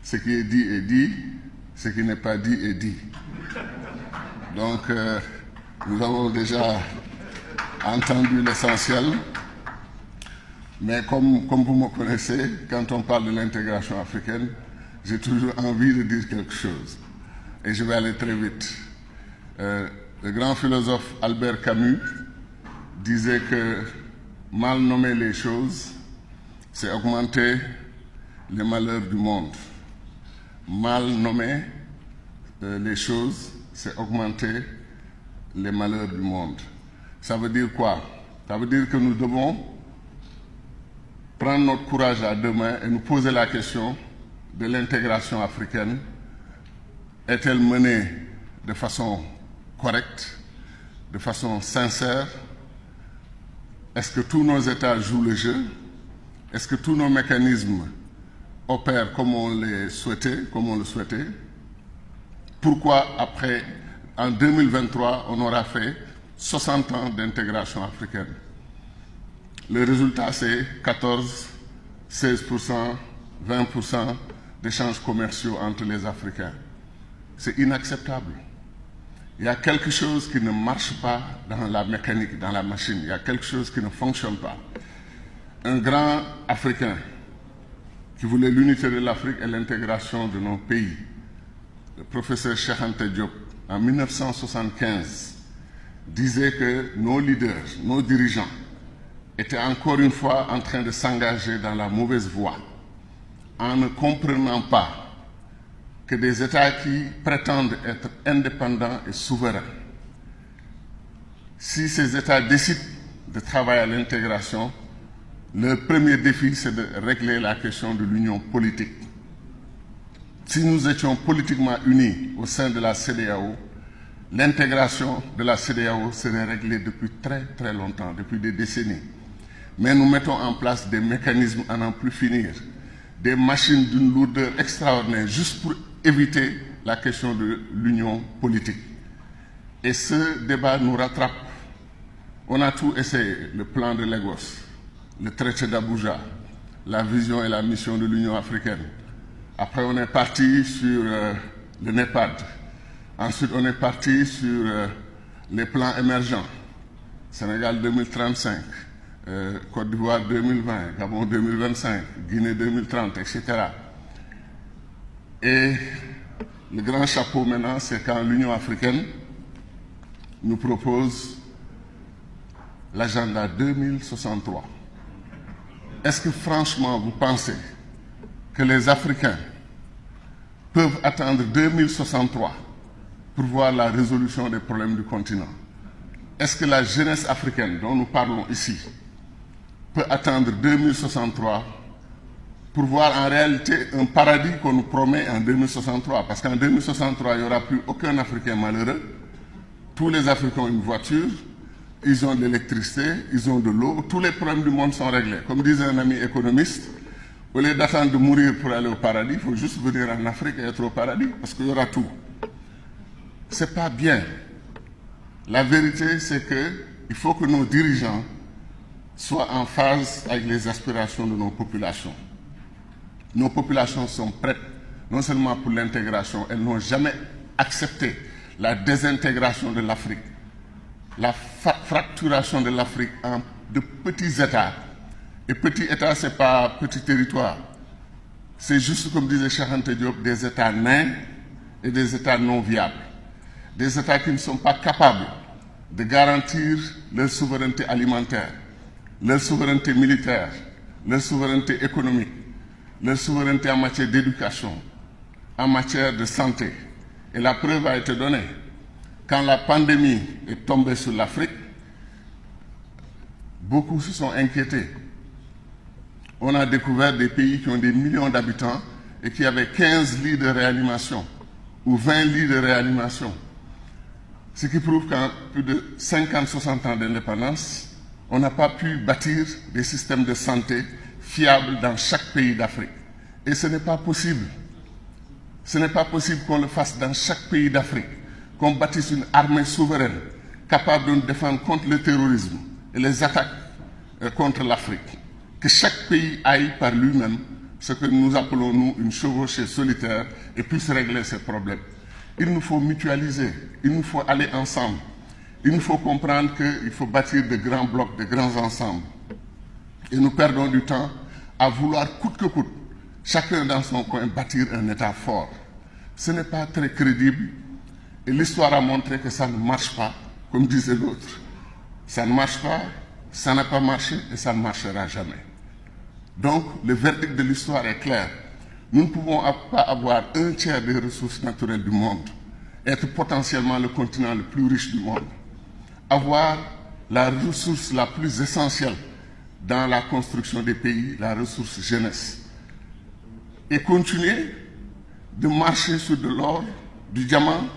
ce qui est dit, ce qui n'est pas dit est dit. Donc, nous avons déjà entendu l'essentiel, mais comme vous me connaissez, quand on parle de l'intégration africaine, j'ai toujours envie de dire quelque chose. Et je vais aller très vite. Le grand philosophe Albert Camus disait que mal nommer les choses, c'est augmenter les malheurs du monde. Mal nommer les choses, c'est augmenter les malheurs du monde. Ça veut dire quoi? Ça veut dire que nous devons prendre notre courage à deux mains et nous poser la question de l'intégration africaine. Est-elle menée de façon correcte, de façon sincère? Est-ce que tous nos États jouent le jeu? Est-ce que tous nos mécanismes opèrent comme on le souhaitait? Pourquoi après, en 2023, on aura fait 60 ans d'intégration africaine? Le résultat, c'est 14, 16%, 20% d'échanges commerciaux entre les Africains. C'est inacceptable. Il y a quelque chose qui ne marche pas dans la mécanique, dans la machine. Il y a quelque chose qui ne fonctionne pas. Un grand Africain qui voulait l'unité de l'Afrique et l'intégration de nos pays, le professeur Cheikh Anta Diop, en 1975, disait que nos leaders, nos dirigeants, étaient encore une fois en train de s'engager dans la mauvaise voie, en ne comprenant pas que des États qui prétendent être indépendants et souverains, si ces États décident de travailler à l'intégration, leur premier défi, c'est de régler la question de l'union politique. Si nous étions politiquement unis au sein de la CEDEAO, l'intégration de la CEDEAO serait réglée depuis très très longtemps, depuis des décennies. Mais nous mettons en place des mécanismes à n'en plus finir, des machines d'une lourdeur extraordinaire, juste pour éviter la question de l'union politique. Et ce débat nous rattrape. On a tout essayé, le plan de Lagos, le traité d'Abuja, la vision et la mission de l'Union africaine. Après, on est parti sur le NEPAD. Ensuite, on est parti sur les plans émergents. Sénégal 2035, Côte d'Ivoire 2020, Gabon 2025, Guinée 2030, etc. Et le grand chapeau maintenant, c'est quand l'Union africaine nous propose l'agenda 2063. Est-ce que franchement vous pensez que les Africains peuvent attendre 2063 pour voir la résolution des problèmes du continent? Est-ce que la jeunesse africaine dont nous parlons ici peut attendre 2063 pour voir en réalité un paradis qu'on nous promet en 2063? Parce qu'en 2063, il n'y aura plus aucun Africain malheureux. Tous les Africains ont une voiture, ils ont de l'électricité, ils ont de l'eau, tous les problèmes du monde sont réglés. Comme disait un ami économiste, au lieu d'attendre de mourir pour aller au paradis, il faut juste venir en Afrique et être au paradis, parce qu'il y aura tout. Ce n'est pas bien. La vérité, c'est qu'il faut que nos dirigeants soient en phase avec les aspirations de nos populations. Nos populations sont prêtes, non seulement pour l'intégration, elles n'ont jamais accepté la désintégration de l'Afrique, la fracturation de l'Afrique en de petits États. Et petit État, ce n'est pas petit territoire. C'est juste, comme disait Cheikh Anta Diop, des États nains et des États non viables. Des États qui ne sont pas capables de garantir leur souveraineté alimentaire, leur souveraineté militaire, leur souveraineté économique, leur souveraineté en matière d'éducation, en matière de santé. Et la preuve a été donnée. Quand la pandémie est tombée sur l'Afrique, beaucoup se sont inquiétés. On a découvert des pays qui ont des millions d'habitants et qui avaient 15 lits de réanimation ou 20 lits de réanimation. Ce qui prouve qu'en plus de 50-60 ans d'indépendance, on n'a pas pu bâtir des systèmes de santé fiables dans chaque pays d'Afrique. Et ce n'est pas possible. Ce n'est pas possible qu'on le fasse dans chaque pays d'Afrique, qu'on bâtisse une armée souveraine capable de nous défendre contre le terrorisme et les attaques contre l'Afrique. Que chaque pays aille par lui-même ce que nous appelons, nous, une chevauchée solitaire et puisse régler ces problèmes. Il nous faut mutualiser, il nous faut aller ensemble. Il nous faut comprendre qu'il faut bâtir de grands blocs, de grands ensembles. Et nous perdons du temps à vouloir coûte que coûte, chacun dans son coin, bâtir un État fort. Ce n'est pas très crédible et l'histoire a montré que ça ne marche pas, comme disait l'autre. Ça ne marche pas, ça n'a pas marché et ça ne marchera jamais. Donc, le verdict de l'histoire est clair. Nous ne pouvons pas avoir un tiers des ressources naturelles du monde, être potentiellement le continent le plus riche du monde, avoir la ressource la plus essentielle dans la construction des pays, la ressource jeunesse, et continuer de marcher sur de l'or, du diamant,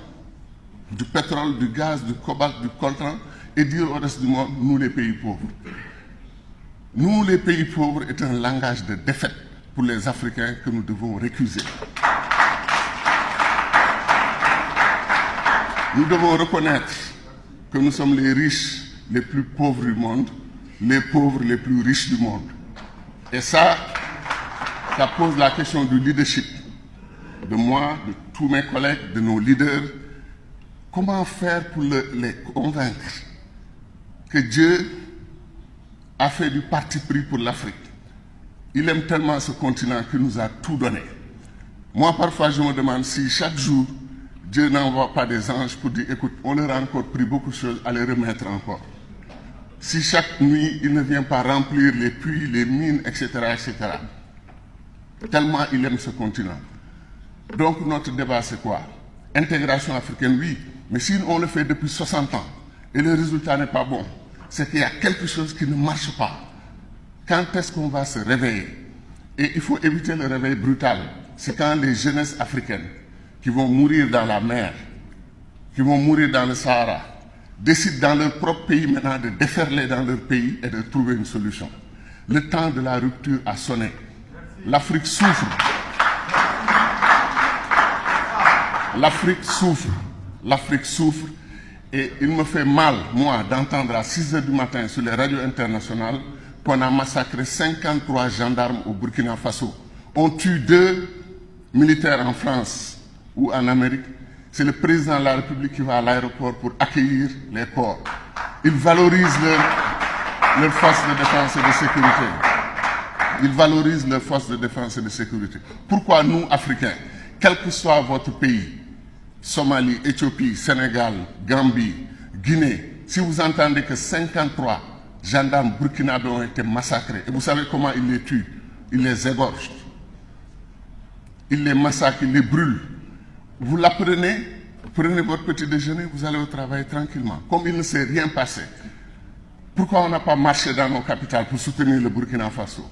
du pétrole, du gaz, du cobalt, du coltan, et dire au reste du monde, nous les pays pauvres. Nous les pays pauvres est un langage de défaite pour les Africains que nous devons récuser. Nous devons reconnaître que nous sommes les riches les plus pauvres du monde, les pauvres les plus riches du monde. Et ça pose la question du leadership, de moi, de tous mes collègues, de nos leaders. Comment faire pour les convaincre que Dieu a fait du parti pris pour l'Afrique? Il aime tellement ce continent qu'il nous a tout donné. Moi, parfois, je me demande si chaque jour, Dieu n'envoie pas des anges pour dire, écoute, on leur a encore pris beaucoup de choses à les remettre encore. Si chaque nuit, il ne vient pas remplir les puits, les mines, etc., etc. Tellement il aime ce continent. Donc, notre débat, c'est quoi? Intégration africaine, oui, mais si on le fait depuis 60 ans et le résultat n'est pas bon, c'est qu'il y a quelque chose qui ne marche pas. Quand est-ce qu'on va se réveiller? Et il faut éviter le réveil brutal. C'est quand les jeunesses africaines qui vont mourir dans la mer, qui vont mourir dans le Sahara, décident dans leur propre pays maintenant de déferler dans leur pays et de trouver une solution. Le temps de la rupture a sonné. L'Afrique souffre. L'Afrique souffre. L'Afrique souffre. Et il me fait mal, moi, d'entendre à 6 h du matin sur les radios internationales qu'on a massacré 53 gendarmes au Burkina Faso. On tue 2 militaires en France ou en Amérique. C'est le président de la République qui va à l'aéroport pour accueillir les corps. Ils valorisent leurs forces de défense et de sécurité. Ils valorisent leurs forces de défense et de sécurité. Pourquoi nous, Africains, quel que soit votre pays, Somalie, Éthiopie, Sénégal, Gambie, Guinée, si vous entendez que 53 gendarmes burkinabés ont été massacrés, et vous savez comment ils les tuent? Ils les égorgent. Ils les massacrent, ils les brûlent. Vous l'apprenez, prenez votre petit déjeuner, vous allez au travail tranquillement. Comme il ne s'est rien passé. Pourquoi on n'a pas marché dans nos capitales pour soutenir le Burkina Faso?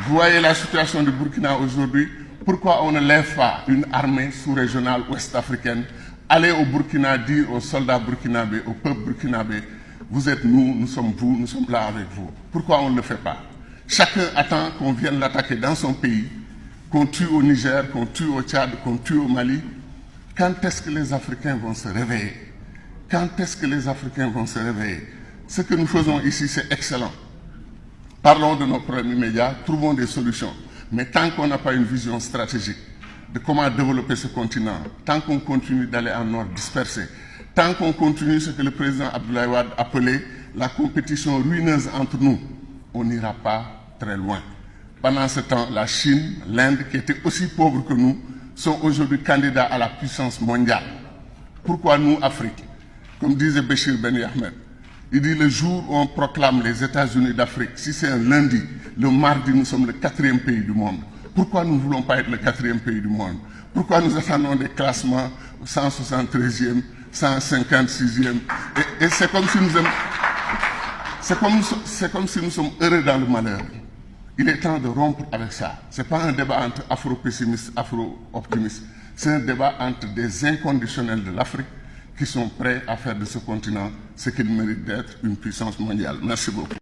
Vous voyez la situation du Burkina aujourd'hui. Pourquoi on ne lève pas une armée sous-régionale ouest-africaine, aller au Burkina dire aux soldats burkinabés, au peuple burkinabé, vous êtes nous, nous sommes vous, nous sommes là avec vous. Pourquoi on ne le fait pas? Chacun attend qu'on vienne l'attaquer dans son pays, qu'on tue au Niger, qu'on tue au Tchad, qu'on tue au Mali. Quand est-ce que les Africains vont se réveiller? Quand est-ce que les Africains vont se réveiller? Ce que nous faisons ici, c'est excellent. Parlons de nos problèmes immédiats, trouvons des solutions. Mais tant qu'on n'a pas une vision stratégique de comment développer ce continent, tant qu'on continue d'aller en nord dispersé, tant qu'on continue ce que le président Abdoulaye Wade appelait la compétition ruineuse entre nous, on n'ira pas très loin. Pendant ce temps, la Chine, l'Inde, qui étaient aussi pauvres que nous, sont aujourd'hui candidats à la puissance mondiale. Pourquoi nous, Afrique? Comme disait Béchir Ben Ahmed, il dit le jour où on proclame les États-Unis d'Afrique, si c'est un lundi, le mardi, nous sommes le 4e pays du monde. Pourquoi nous ne voulons pas être le 4e pays du monde? Pourquoi nous attendons des classements 173e, 156e? Et c'est comme si nous comme si nous sommes heureux dans le malheur. Il est temps de rompre avec ça. Ce n'est pas un débat entre afro-pessimistes, afro-optimistes. C'est un débat entre des inconditionnels de l'Afrique qui sont prêts à faire de ce continent ce qu'il mérite d'être, une puissance mondiale. Merci beaucoup.